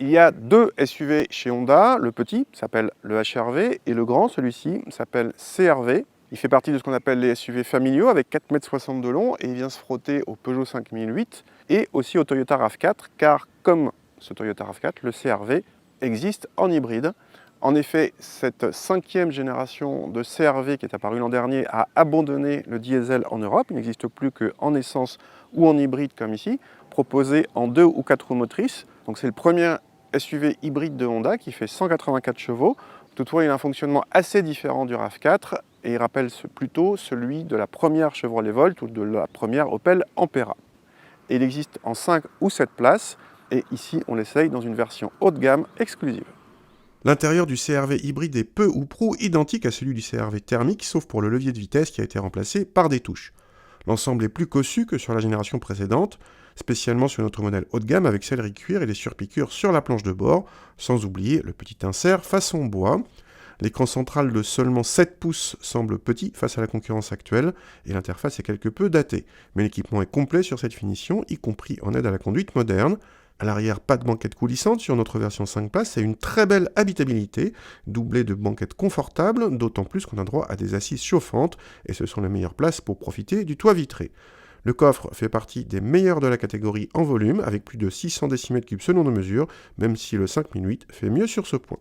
Il y a deux SUV chez Honda. Le petit s'appelle le HR-V et le grand, celui-ci, s'appelle CR-V. Il fait partie de ce qu'on appelle les SUV familiaux avec 4,60 m de long et il vient se frotter au Peugeot 5008 et aussi au Toyota RAV4 car comme ce Toyota RAV4, le CR-V existe en hybride. En effet, cette cinquième génération de CR-V qui est apparue l'an dernier a abandonné le diesel en Europe. Il n'existe plus qu'en essence ou en hybride comme ici, proposé en 2 ou 4 roues motrices. Donc c'est le premier SUV hybride de Honda qui fait 184 chevaux. Toutefois, il a un fonctionnement assez différent du RAV4 et il rappelle plutôt celui de la première Chevrolet Volt ou de la première Opel Ampera. Et il existe en 5 ou 7 places et ici on l'essaye dans une version haut de gamme exclusive. L'intérieur du CR-V hybride est peu ou prou identique à celui du CR-V thermique, sauf pour le levier de vitesse qui a été remplacé par des touches. L'ensemble est plus cossu que sur la génération précédente, spécialement sur notre modèle haut de gamme avec sellerie cuir et les surpiqûres sur la planche de bord, sans oublier le petit insert façon bois. L'écran central de seulement 7 pouces semble petit face à la concurrence actuelle et l'interface est quelque peu datée. Mais l'équipement est complet sur cette finition, y compris en aide à la conduite moderne. À l'arrière, pas de banquette coulissante sur notre version 5 places et une très belle habitabilité, doublée de banquettes confortables, d'autant plus qu'on a droit à des assises chauffantes et ce sont les meilleures places pour profiter du toit vitré. Le coffre fait partie des meilleurs de la catégorie en volume, avec plus de 600 décimètres cubes selon nos mesures, même si le 5008 fait mieux sur ce point.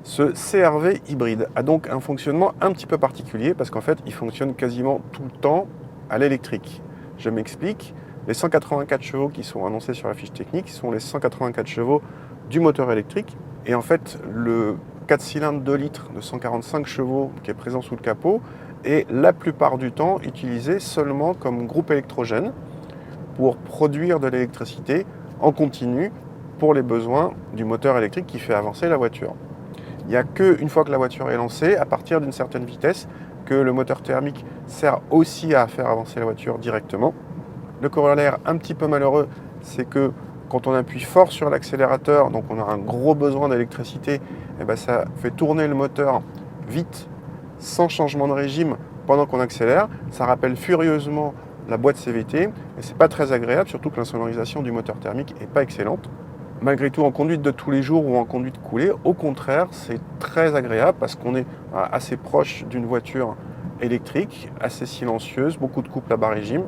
Ce CR-V hybride a donc un fonctionnement un petit peu particulier parce qu'en fait, il fonctionne quasiment tout le temps à l'électrique. Je m'explique. Les 184 chevaux qui sont annoncés sur la fiche technique sont les 184 chevaux du moteur électrique. Et en fait, le 4 cylindres 2 litres de 145 chevaux qui est présent sous le capot est la plupart du temps utilisé seulement comme groupe électrogène pour produire de l'électricité en continu pour les besoins du moteur électrique qui fait avancer la voiture. Il n'y a qu'une fois que la voiture est lancée, à partir d'une certaine vitesse, que le moteur thermique sert aussi à faire avancer la voiture directement. Le corollaire un petit peu malheureux, c'est que quand on appuie fort sur l'accélérateur, donc on a un gros besoin d'électricité, et ben ça fait tourner le moteur vite, sans changement de régime, pendant qu'on accélère. Ça rappelle furieusement la boîte CVT, et c'est pas très agréable, surtout que l'insonorisation du moteur thermique n'est pas excellente. Malgré tout, en conduite de tous les jours ou en conduite coulée, au contraire, c'est très agréable parce qu'on est assez proche d'une voiture électrique, assez silencieuse, beaucoup de couple à bas régime.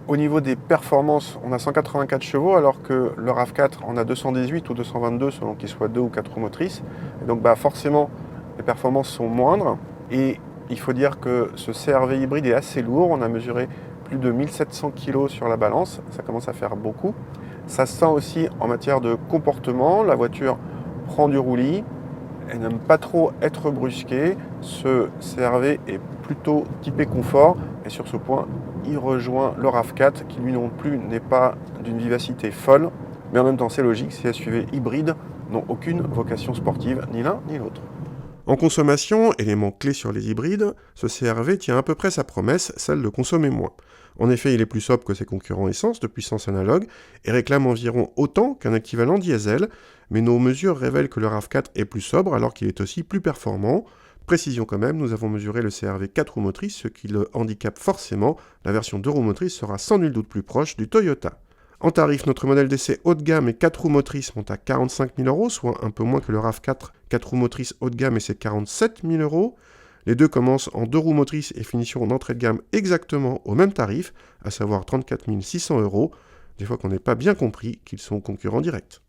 Au niveau des performances, on a 184 chevaux alors que le RAV4 en a 218 ou 222 selon qu'il soit 2 ou 4 roues motrices. Et donc forcément, les performances sont moindres. Et il faut dire que ce CR-V hybride est assez lourd. On a mesuré plus de 1700 kg sur la balance. Ça commence à faire beaucoup. Ça se sent aussi en matière de comportement. La voiture prend du roulis. Elle n'aime pas trop être brusquée. Ce CR-V est plutôt typé confort. Et sur ce point, il rejoint le RAV4 qui lui non plus n'est pas d'une vivacité folle. Mais en même temps, c'est logique, ces SUV hybrides n'ont aucune vocation sportive, ni l'un ni l'autre. En consommation, élément clé sur les hybrides, ce CR-V tient à peu près sa promesse, celle de consommer moins. En effet, il est plus sobre que ses concurrents essence de puissance analogue et réclame environ autant qu'un équivalent diesel, mais nos mesures révèlent que le RAV4 est plus sobre alors qu'il est aussi plus performant. Précision quand même, nous avons mesuré le CR-V 4 roues motrices, ce qui le handicape forcément. La version 2 roues motrices sera sans nul doute plus proche du Toyota. En tarif, notre modèle d'essai haut de gamme et 4 roues motrices monte à 45 000 €, soit un peu moins que le RAV4 4 roues motrices haut de gamme et c'est 47 000 €. Les deux commencent en 2 roues motrices et finiront en entrée de gamme exactement au même tarif, à savoir 34 600 €. Des fois qu'on n'ait pas bien compris qu'ils sont concurrents directs.